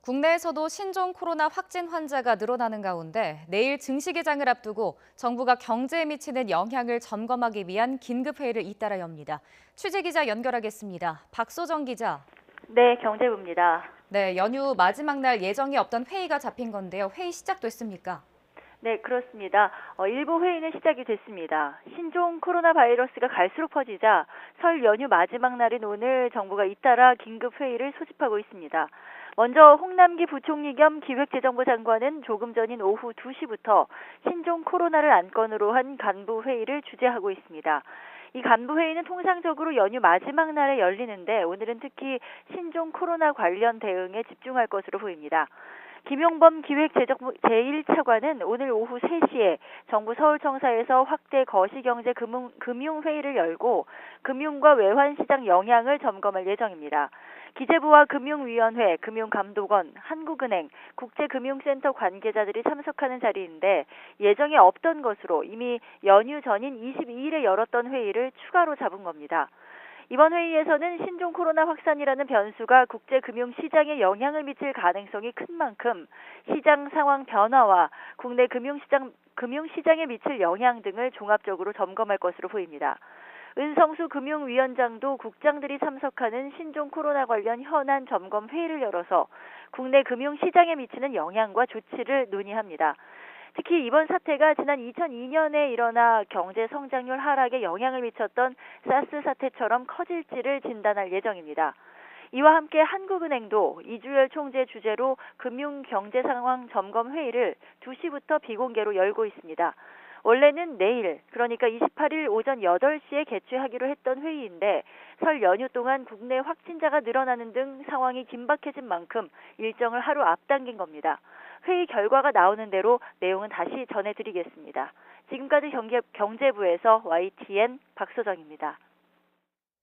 국내에서도 신종 코로나 확진 환자가 늘어나는 가운데 내일 증시개장을 앞두고 정부가 경제에 미치는 영향을 점검하기 위한 긴급회의를 잇따라 엽니다. 취재기자 연결하겠습니다. 박소정 기자. 네, 경제부입니다. 네, 연휴 마지막 날 예정이 없던 회의가 잡힌 건데요. 회의 시작됐습니까? 네, 그렇습니다. 일부 회의는 시작이 됐습니다. 신종 코로나 바이러스가 갈수록 퍼지자 설 연휴 마지막 날인 오늘 정부가 잇따라 긴급 회의를 소집하고 있습니다. 먼저 홍남기 부총리 겸 기획재정부 장관은 조금 전인 오후 2시부터 신종 코로나를 안건으로 한 간부 회의를 주재하고 있습니다. 이 간부 회의는 통상적으로 연휴 마지막 날에 열리는데 오늘은 특히 신종 코로나 관련 대응에 집중할 것으로 보입니다. 김용범 기획재정부 제1차관은 오늘 오후 3시에 정부 서울청사에서 확대 거시경제 금융회의를 열고 금융과 외환시장 영향을 점검할 예정입니다. 기재부와 금융위원회, 금융감독원, 한국은행, 국제금융센터 관계자들이 참석하는 자리인데 예정에 없던 것으로 이미 연휴 전인 22일에 열었던 회의를 추가로 잡은 겁니다. 이번 회의에서는 신종 코로나 확산이라는 변수가 국제금융시장에 영향을 미칠 가능성이 큰 만큼 시장 상황 변화와 국내 금융시장에 미칠 영향 등을 종합적으로 점검할 것으로 보입니다. 은성수 금융위원장도 국장들이 참석하는 신종 코로나 관련 현안 점검 회의를 열어서 국내 금융시장에 미치는 영향과 조치를 논의합니다. 특히 이번 사태가 지난 2002년에 일어나 경제 성장률 하락에 영향을 미쳤던 사스 사태처럼 커질지를 진단할 예정입니다. 이와 함께 한국은행도 이주열 총재 주재로 금융 경제 상황 점검 회의를 2시부터 비공개로 열고 있습니다. 원래는 내일, 그러니까 28일 오전 8시에 개최하기로 했던 회의인데 설 연휴 동안 국내 확진자가 늘어나는 등 상황이 긴박해진 만큼 일정을 하루 앞당긴 겁니다. 회의 결과가 나오는 대로 내용은 다시 전해드리겠습니다. 지금까지 경제부에서 YTN 박소정입니다.